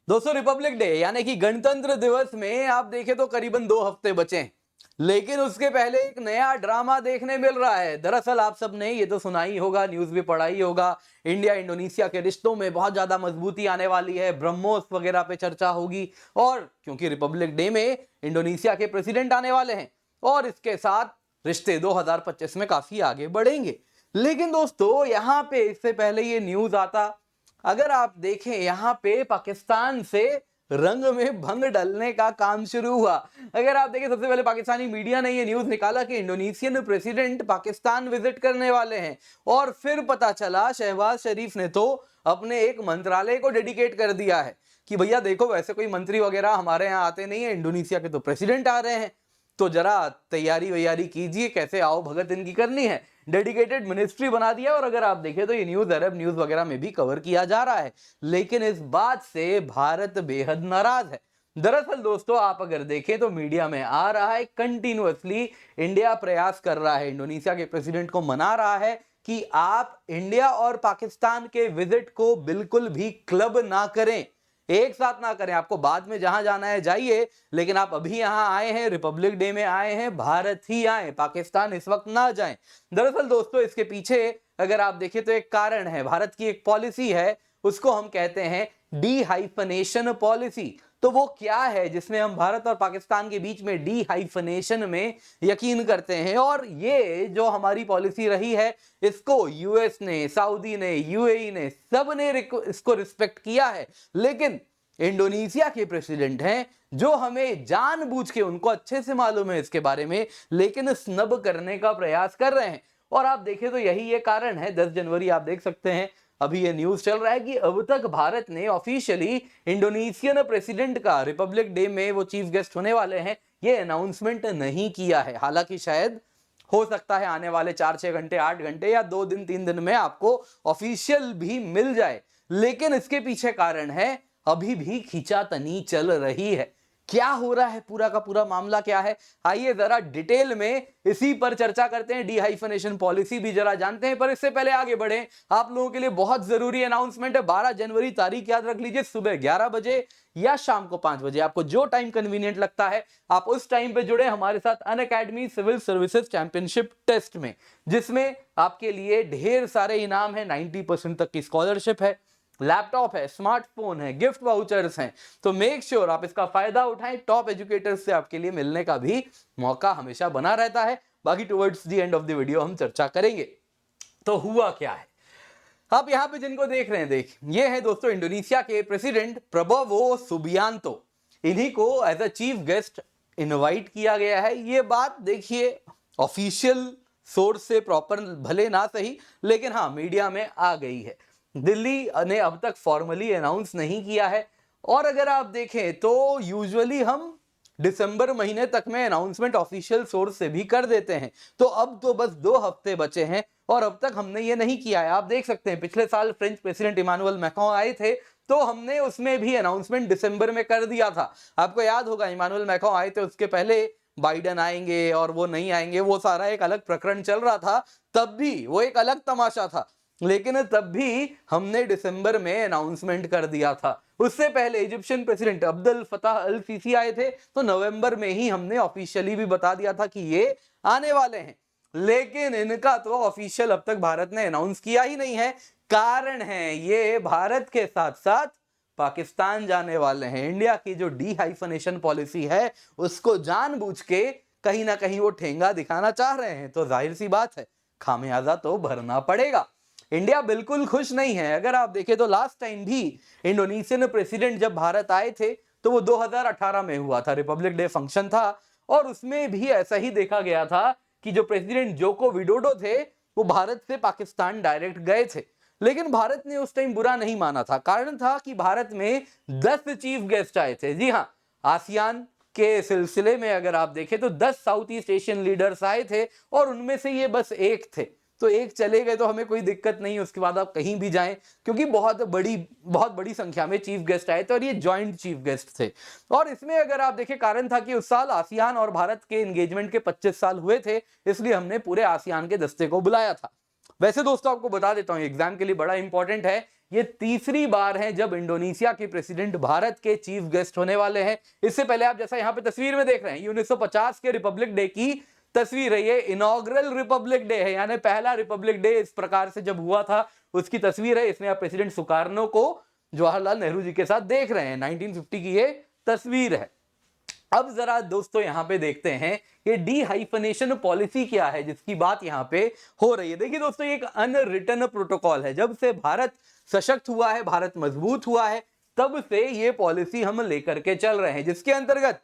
दोस्तों Republic day यानी कि गणतंत्र दिवस में आप देखें तो करीबन 2 हफ्ते बचे हैं, लेकिन उसके पहले एक नया ड्रामा देखने मिल रहा है। दरअसल आप सबने ये तो सुना ही होगा, न्यूज भी पढ़ा ही होगा, इंडिया इंडोनेशिया के रिश्तों में बहुत ज्यादा मजबूती आने वाली है, ब्रह्मोस वगैरह पे चर्चा होगी। और क्योंकि रिपब्लिक डे में इंडोनेशिया के प्रेसिडेंट आने वाले हैं और इसके साथ रिश्ते 2025 में काफी आगे बढ़ेंगे। लेकिन दोस्तों यहाँ पे इससे पहले ये न्यूज आता, अगर आप देखें यहाँ पे पाकिस्तान से रंग में भंग डलने का काम शुरू हुआ। अगर आप देखें सबसे पहले पाकिस्तानी मीडिया ने ये न्यूज निकाला कि इंडोनेशियन प्रेसिडेंट पाकिस्तान विजिट करने वाले हैं, और फिर पता चला शहबाज शरीफ ने तो अपने एक मंत्रालय को डेडिकेट कर दिया है कि भैया देखो वैसे कोई मंत्री वगैरह हमारे यहाँ आते नहीं है, इंडोनेशिया के तो प्रेसिडेंट आ रहे हैं, तो जरा तैयारी वैयारी कीजिए, कैसे आओ भगत इनकी करनी है। डेडिकेटेड मिनिस्ट्री बना दिया। और अगर आप देखें तो ये न्यूज अरब न्यूज वगैरह में भी कवर किया जा रहा है, लेकिन इस बात से भारत बेहद नाराज है। दरअसल दोस्तों आप अगर देखें तो मीडिया में आ रहा है कंटिन्यूअसली, इंडिया प्रयास कर रहा है, इंडोनेशिया के प्रेसिडेंट को मना रहा है कि आप इंडिया और पाकिस्तान के विजिट को बिल्कुल भी क्लब ना करें, एक साथ ना करें। आपको बाद में जहां जाना है जाइए, लेकिन आप अभी यहां आए हैं, रिपब्लिक डे में आए हैं, भारत ही आए, पाकिस्तान इस वक्त ना जाएं। दरअसल दोस्तों इसके पीछे अगर आप देखें तो एक कारण है, भारत की एक पॉलिसी है, उसको हम कहते हैं डी-हाइफनेशन पॉलिसी। तो वो क्या है जिसमें हम भारत और पाकिस्तान के बीच में डी-हाइफनेशन में यकीन करते हैं, और ये जो हमारी पॉलिसी रही है इसको यूएस ने, सऊदी ने, यूएई ने, सब ने इसको रिस्पेक्ट किया है। लेकिन इंडोनेशिया के प्रेसिडेंट हैं जो हमें जानबूझ के, उनको अच्छे से मालूम है इसके बारे में, लेकिन स्नब करने का प्रयास कर रहे हैं। और आप देखें तो यही ये कारण है, 10 जनवरी आप देख सकते हैं, अभी ये न्यूज चल रहा है कि अब तक भारत ने ऑफिशियली इंडोनेशियन प्रेसिडेंट का रिपब्लिक डे में वो चीफ गेस्ट होने वाले हैं ये अनाउंसमेंट नहीं किया है। हालांकि शायद हो सकता है आने वाले 4-6 घंटे, 8 घंटे या 2 दिन 3 दिन में आपको ऑफिशियल भी मिल जाए, लेकिन इसके पीछे कारण है अभी भी खींचातानी चल रही है। क्या हो रहा है, पूरा का पूरा मामला क्या है, आइए जरा डिटेल में इसी पर चर्चा करते हैं, डी-हाइफनेशन पॉलिसी भी जरा जानते हैं। पर इससे पहले आगे बढ़े, आप लोगों के लिए बहुत जरूरी अनाउंसमेंट है। 12 जनवरी तारीख याद रख लीजिए, सुबह 11 बजे या शाम को 5 बजे, आपको जो टाइम कन्वीनियंट लगता है आप उस टाइम पे जुड़े हमारे साथ Unacademy civil services championship test में, जिसमें आपके लिए ढेर सारे इनाम है, 90% तक की स्कॉलरशिप है, लैपटॉप है, स्मार्टफोन है, गिफ्ट वाउचर्स हैं। तो मेक श्योर आप इसका फायदा उठाएं। टॉप एजुकेटर्स से आपके लिए मिलने का भी मौका हमेशा बना रहता है। बाकी towards the end of the video हम चर्चा करेंगे। तो हुआ क्या है, आप यहां पे जिनको देख रहे हैं, ये है दोस्तों इंडोनेशिया के प्रेसिडेंट प्रबोवो सुबियांतो। इन्हीं को as a chief guest invite किया गया है। ये बात देखिए ऑफिशियल सोर्स से प्रॉपर भले ना सही, लेकिन हाँ मीडिया में आ गई है। दिल्ली ने अब तक फॉर्मली अनाउंस नहीं किया है, और अगर आप देखें तो यूजुअली हम दिसंबर महीने तक में अनाउंसमेंट ऑफिशियल सोर्स से भी कर देते हैं। तो अब तो बस 2 हफ्ते बचे हैं और अब तक हमने ये नहीं किया है। आप देख सकते हैं पिछले साल फ्रेंच प्रेसिडेंट इमानुएल मैक्रों आए थे, तो हमने उसमें भी अनाउंसमेंट दिसंबर में कर दिया था। आपको याद होगा इमानुएल मैक्रों आए थे, उसके पहले बाइडेन आएंगे और वो नहीं आएंगे, वो सारा एक अलग प्रकरण चल रहा था, तब भी वो एक अलग तमाशा था, लेकिन तब भी हमने दिसंबर में अनाउंसमेंट कर दिया था। उससे पहले इजिप्शियन प्रेसिडेंट अब्दुल फताह अल सीसी आए थे, तो नवंबर में ही हमने ऑफिशियली भी बता दिया था कि ये आने वाले हैं, लेकिन इनका तो ऑफिशियल अब तक भारत ने अनाउंस किया ही नहीं है। कारण है ये भारत के साथ साथ पाकिस्तान जाने वाले हैं। इंडिया की जो डी-हाइफनेशन पॉलिसी है उसको जानबूझ के कहीं ना कहीं वो ठेंगा दिखाना चाह रहे हैं, तो जाहिर सी बात है खामियाजा तो भरना पड़ेगा। इंडिया बिल्कुल खुश नहीं है। अगर आप देखें तो लास्ट टाइम भी इंडोनेशियन प्रेसिडेंट जब भारत आए थे तो वो 2018 में हुआ था, रिपब्लिक डे फंक्शन था, और उसमें भी ऐसा ही देखा गया था कि जो प्रेसिडेंट जोको विडोडो थे वो भारत से पाकिस्तान डायरेक्ट गए थे, लेकिन भारत ने उस टाइम बुरा नहीं माना था। कारण था कि भारत में 10 चीफ गेस्ट आए थे। जी हाँ, आसियान के सिलसिले में अगर आप देखें तो 10 साउथ ईस्ट एशियन लीडर्स आए थे, और उनमें से ये बस एक थे, तो एक चले गए तो हमें कोई दिक्कत नहीं, उसके बाद आप कहीं भी जाएं, क्योंकि बहुत बड़ी संख्या में चीफ गेस्ट आए थे और ये जॉइंट चीफ गेस्ट थे। और इसमें अगर आप देखें कारण था कि उस साल आसियान और भारत के एंगेजमेंट के 25 साल हुए थे, इसलिए हमने पूरे आसियान के दस्ते को बुलाया था। वैसे दोस्तों आपको बता देता हूं, एग्जाम के लिए बड़ा इंपॉर्टेंट है ये तीसरी बार है जब इंडोनेशिया के प्रेसिडेंट भारत के चीफ गेस्ट होने वाले हैं। इससे पहले आप जैसा यहां पे तस्वीर में देख रहे हैं, ये 1950 के रिपब्लिक डे की तस्वीर है। ये इनॉग्रल रिपब्लिक डे है, यानी पहला रिपब्लिक डे इस प्रकार से जब हुआ था उसकी तस्वीर है। इसमें आप प्रेसिडेंट सुकार्नो को जवाहरलाल नेहरू जी के साथ देख रहे हैं। 1950 की ये तस्वीर है। अब जरा दोस्तों यहां पे देखते हैं ये डीहाइफनेशन पॉलिसी क्या है जिसकी बात यहां पे हो रही है। देखिए दोस्तों, ये एक अनरिटन प्रोटोकॉल है। जब से भारत सशक्त हुआ है, भारत मजबूत हुआ है, तब से ये पॉलिसी हम लेकर के चल रहे हैं, जिसके अंतर्गत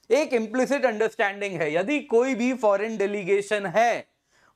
एक इम्प्लिसिट अंडरस्टैंडिंग है। यदि कोई भी फॉरेन डेलीगेशन है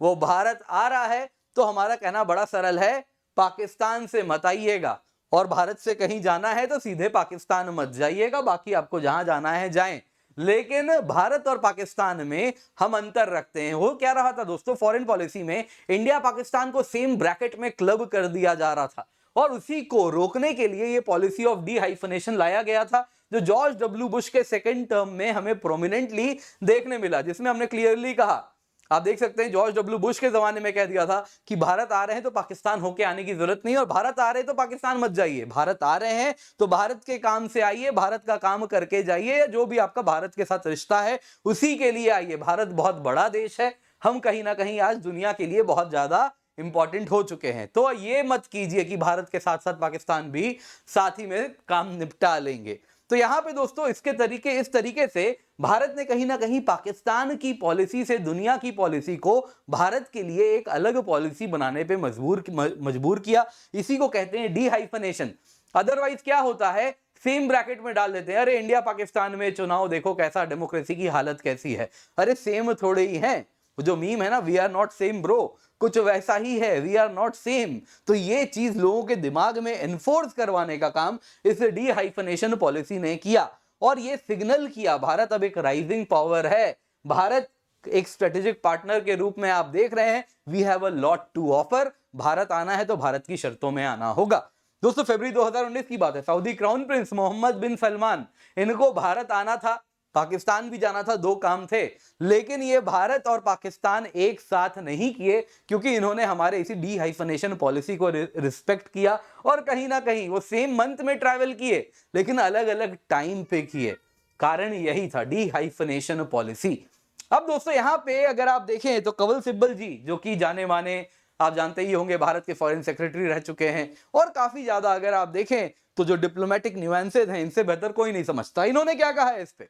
वो भारत आ रहा है तो हमारा कहना बड़ा सरल है, पाकिस्तान से मत आइएगा, और भारत से कहीं जाना है तो सीधे पाकिस्तान मत जाइएगा, बाकी आपको जहां जाना है जाएं। लेकिन भारत और पाकिस्तान में हम अंतर रखते हैं। वो क्या रहा था दोस्तों, फॉरेन पॉलिसी में इंडिया पाकिस्तान को सेम ब्रैकेट में क्लब कर दिया जा रहा था, और उसी को रोकने के लिए ये पॉलिसी ऑफ डीहाइफनेशन लाया गया था, जो जॉर्ज डब्ल्यू बुश के सेकंड टर्म में हमें प्रोमिनेंटली देखने मिला, जिसमें हमने क्लियरली कहा, आप देख सकते हैं जॉर्ज डब्ल्यू बुश के जमाने में कह दिया था कि भारत आ रहे हैं तो पाकिस्तान होके आने की जरूरत नहीं, और भारत आ रहे हैं तो पाकिस्तान मत जाइए, भारत आ रहे हैं तो भारत के काम से आइए, भारत का काम करके जाइए, जो भी आपका भारत के साथ रिश्ता है उसी के लिए आइए। भारत बहुत बड़ा देश है, हम कहीं ना कहीं आज दुनिया के लिए बहुत ज्यादा इंपॉर्टेंट हो चुके हैं, तो ये मत कीजिए कि भारत के साथ साथ पाकिस्तान भी साथ ही में काम निपटा लेंगे। तो यहां पे दोस्तों इस तरीके से भारत ने कहीं ना कहीं पाकिस्तान की पॉलिसी से दुनिया की पॉलिसी को भारत के लिए एक अलग पॉलिसी बनाने पे मजबूर किया। इसी को कहते हैं डीहाइफनेशन। अदरवाइज क्या होता है, सेम ब्रैकेट में डाल देते हैं, अरे इंडिया पाकिस्तान में चुनाव देखो कैसा, डेमोक्रेसी की हालत कैसी है। अरे सेम थोड़े ही हैं, जो मीम है ना, we are not same bro, कुछ वैसा ही है, वी आर नॉट सेम। तो ये चीज लोगों के दिमाग में एनफोर्स करवाने का काम इस डीहाइफनेशन पॉलिसी ने किया, और ये सिग्नल किया भारत अब एक राइजिंग पावर है, भारत एक स्ट्रेटेजिक पार्टनर के रूप में आप देख रहे हैं, we have a lot to offer. Bharat आना है तो भारत की शर्तों में आना होगा। दोस्तों फरवरी 2019 की बात है, सऊदी क्राउन प्रिंस मोहम्मद बिन सलमान, इनको भारत आना था, पाकिस्तान भी जाना था, दो काम थे, लेकिन ये भारत और पाकिस्तान एक साथ नहीं किए, क्योंकि इन्होंने हमारे इसी डीहाइफनेशन पॉलिसी को रिस्पेक्ट किया, और कहीं ना कहीं वो सेम मंथ में ट्रैवल किए लेकिन अलग अलग टाइम पे किए। कारण यही था, डीहाइफनेशन पॉलिसी। अब दोस्तों यहां पे अगर आप देखें तो कंवल सिब्बल जी, जो कि जाने माने आप जानते ही होंगे भारत के फॉरेन सेक्रेटरी रह चुके हैं, और काफी ज्यादा अगर आप देखें तो जो डिप्लोमेटिक न्यूएंसेस हैं इनसे बेहतर कोई नहीं समझता। इन्होंने क्या कहा है इस पे,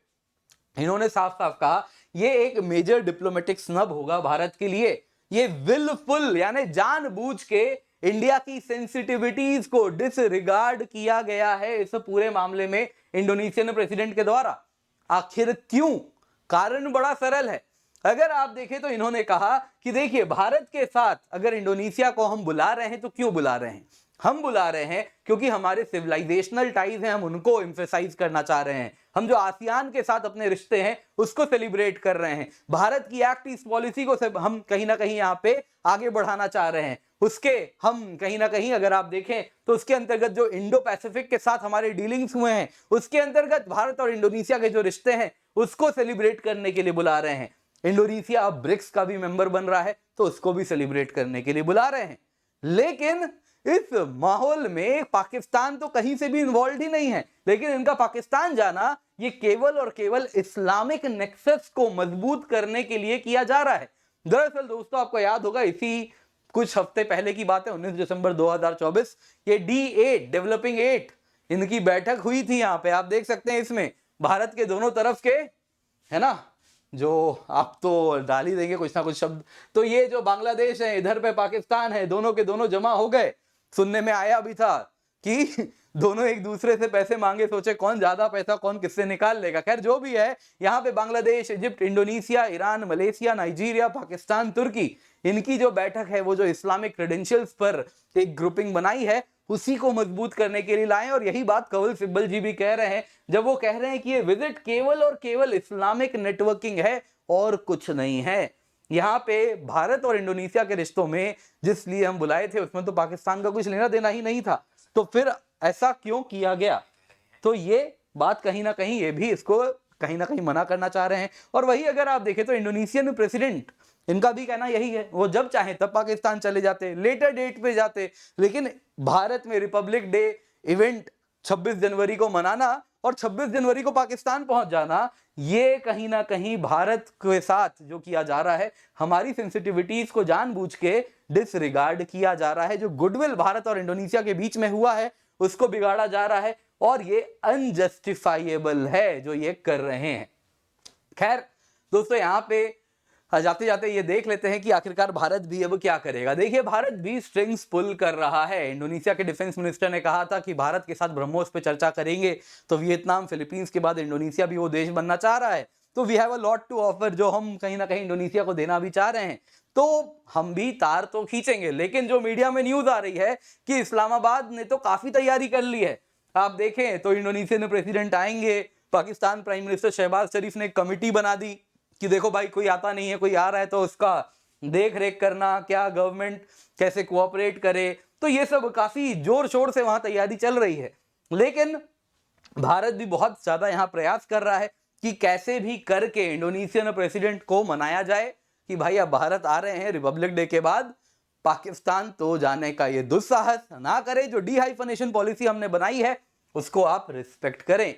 इन्होंने साफ साफ कहा ये एक मेजर डिप्लोमेटिक स्नब होगा भारत के लिए, ये विलफुल यानी जानबूझ के इंडिया की सेंसिटिविटीज को डिसरिगार्ड किया गया है इस पूरे मामले में इंडोनेशियन प्रेसिडेंट के द्वारा। आखिर क्यों? कारण बड़ा सरल है। अगर आप देखें तो इन्होंने कहा कि देखिए भारत के साथ अगर इंडोनेशिया को हम बुला रहे हैं तो क्यों बुला रहे हैं, हम बुला रहे हैं क्योंकि हमारे सिविलाइजेशनल टाइज हैं, हम उनको एम्फेसाइज करना चाह रहे हैं, हम जो आसियान के साथ अपने रिश्ते हैं उसको सेलिब्रेट कर रहे हैं, भारत की एक्ट ईस्ट पॉलिसी को हम कहीं ना कहीं यहाँ पे आगे बढ़ाना चाह रहे हैं, उसके हम कहीं ना कहीं अगर आप देखें तो उसके अंतर्गत जो इंडो पैसिफिक के साथ हमारे डीलिंग्स हुए हैं उसके अंतर्गत भारत और इंडोनेशिया के जो रिश्ते हैं उसको सेलिब्रेट करने के लिए बुला रहे हैं। इंडोनेशिया अब ब्रिक्स का भी मेंबर बन रहा है तो उसको भी सेलिब्रेट करने के लिए बुला रहे हैं। लेकिन इस माहौल में पाकिस्तान तो कहीं से भी इन्वॉल्व ही नहीं है, लेकिन इनका पाकिस्तान जाना ये केवल और केवल इस्लामिक नेक्सस को मजबूत करने के लिए किया जा रहा है। दरअसल दोस्तों आपको याद होगा इसी कुछ हफ्ते पहले की बात है, 19 दिसंबर 2024 ये D8 डेवलपिंग 8 इनकी बैठक हुई थी। यहाँ पे आप देख सकते हैं इसमें भारत के दोनों तरफ के है ना, जो आप तो डाल ही देंगे कुछ ना कुछ शब्द, तो ये जो बांग्लादेश है इधर पे पाकिस्तान है, दोनों के दोनों जमा हो गए। सुनने में आया भी था कि दोनों एक दूसरे से पैसे मांगे, सोचे कौन ज्यादा पैसा कौन किससे निकाल लेगा। खैर जो भी है, यहाँ पे Bangladesh, Egypt, Indonesia, Iran, Malaysia, Nigeria, Pakistan, तुर्की, इनकी जो बैठक है वो जो इस्लामिक क्रेडेंशियल्स पर एक ग्रुपिंग बनाई है उसी को मजबूत करने के लिए लाए। और यही बात कंवल सिब्बल जी भी कह रहे हैं जब वो कह रहे हैं कि ये विजिट केवल और केवल इस्लामिक नेटवर्किंग है और कुछ नहीं है। यहाँ पे भारत और इंडोनेशिया के रिश्तों में जिस लिए हम बुलाए थे उसमें तो पाकिस्तान का कुछ लेना देना ही नहीं था, तो फिर ऐसा क्यों किया गया? तो ये बात कहीं ना कहीं ये भी इसको कहीं ना कहीं मना करना चाह रहे हैं। और वही अगर आप देखें तो इंडोनेशियन प्रेसिडेंट, इनका भी कहना यही है, वो जब चाहे तब पाकिस्तान चले जाते, लेटर डेट पे जाते, लेकिन भारत में रिपब्लिक डे इवेंट 26 जनवरी को मनाना और 26 जनवरी को पाकिस्तान पहुंच जाना, ये कहीं ना कहीं भारत के साथ जो किया जा रहा है, हमारी सेंसिटिविटीज को जानबूझ के डिसरिगार्ड किया जा रहा है। जो गुडविल भारत और इंडोनेशिया के बीच में हुआ है उसको बिगाड़ा जा रहा है और ये अनजस्टिफाइएबल है जो ये कर रहे हैं। खैर दोस्तों, यहां पे जाते जाते ये देख लेते हैं कि आखिरकार भारत भी अब क्या करेगा। देखिए, भारत भी स्ट्रिंग्स पुल कर रहा है। इंडोनेशिया के डिफेंस मिनिस्टर ने कहा था कि भारत के साथ ब्रह्मोस पे चर्चा करेंगे, तो वियतनाम, फिलीपींस के बाद इंडोनेशिया भी वो देश बनना चाह रहा है। तो we have a lot to offer, जो हम कहीं ना कहीं इंडोनेशिया को देना भी चाह रहे हैं। तो हम भी तार तो खींचेंगे, लेकिन जो मीडिया में न्यूज आ रही है कि इस्लामाबाद ने तो काफी तैयारी कर ली है। आप देखें तो इंडोनेशियन प्रेसिडेंट आएंगे, पाकिस्तान प्राइम मिनिस्टर शहबाज शरीफ ने एक कमिटी बना दी कि देखो भाई, कोई आता नहीं है, कोई आ रहा है तो उसका देख रेख करना, क्या गवर्नमेंट कैसे कोऑपरेट करे। तो ये सब काफी जोर शोर से वहां तैयारी चल रही है। लेकिन भारत भी बहुत ज्यादा यहां प्रयास कर रहा है कि कैसे भी करके इंडोनेशियन प्रेसिडेंट को मनाया जाए कि भाई अब भारत आ रहे हैं रिपब्लिक डे के बाद, पाकिस्तान तो जाने का ये दुस्साहस ना करे। जो डीहाइफनेशन पॉलिसी हमने बनाई है उसको आप रिस्पेक्ट करें।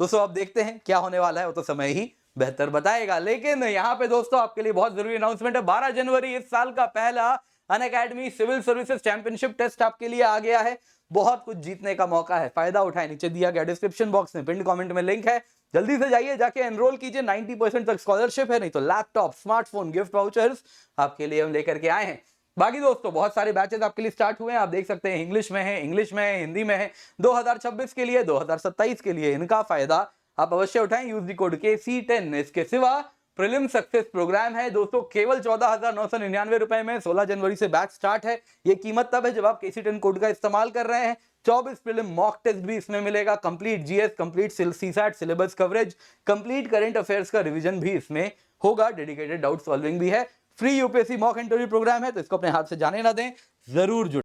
दोस्तों, अब देखते हैं क्या होने वाला है, वो तो समय ही बेहतर बताएगा। लेकिन यहाँ पे दोस्तों आपके लिए बहुत जरूरी अनाउंसमेंट है। 12 जनवरी इस साल का पहला Unacademy civil services championship test आपके लिए आ गया है। बहुत कुछ जीतने का मौका है, फायदा उठाएं। नीचे दिया गया डिस्क्रिप्शन बॉक्स में पिन कमेंट में लिंक है, जल्दी से जाइए, जाके एनरोल कीजिए। 90% तक स्कॉलरशिप है, नहीं तो लैपटॉप, स्मार्टफोन, गिफ्ट वाउचर्स आपके लिए हम लेकर के आए हैं। बाकी दोस्तों बहुत सारे बैचेस आपके लिए स्टार्ट हुए हैं, आप देख सकते हैं। इंग्लिश में है, हिंदी में है। 2026 के लिए, 2027 के लिए इनका फायदा आप अवश्य उठाएं। Use the code KC10। इसके सिवा प्रीलिम सक्सेस प्रोग्राम है दोस्तों, केवल 14,999 रुपए में 16 जनवरी से बैच स्टार्ट है। ये कीमत तब है जब आप KC10 कोड का इस्तेमाल कर रहे हैं। 24 प्रीलिम मॉक टेस्ट भी इसमें मिलेगा, complete GS, complete CSAT syllabus coverage, complete current affairs का रिवीजन भी इसमें होगा, डेडिकेटेड डाउट सॉल्विंग भी है। Free UPSC mock interview program है, तो इसको अपने हाथ से जाने ना दें, जरूर जुड़े।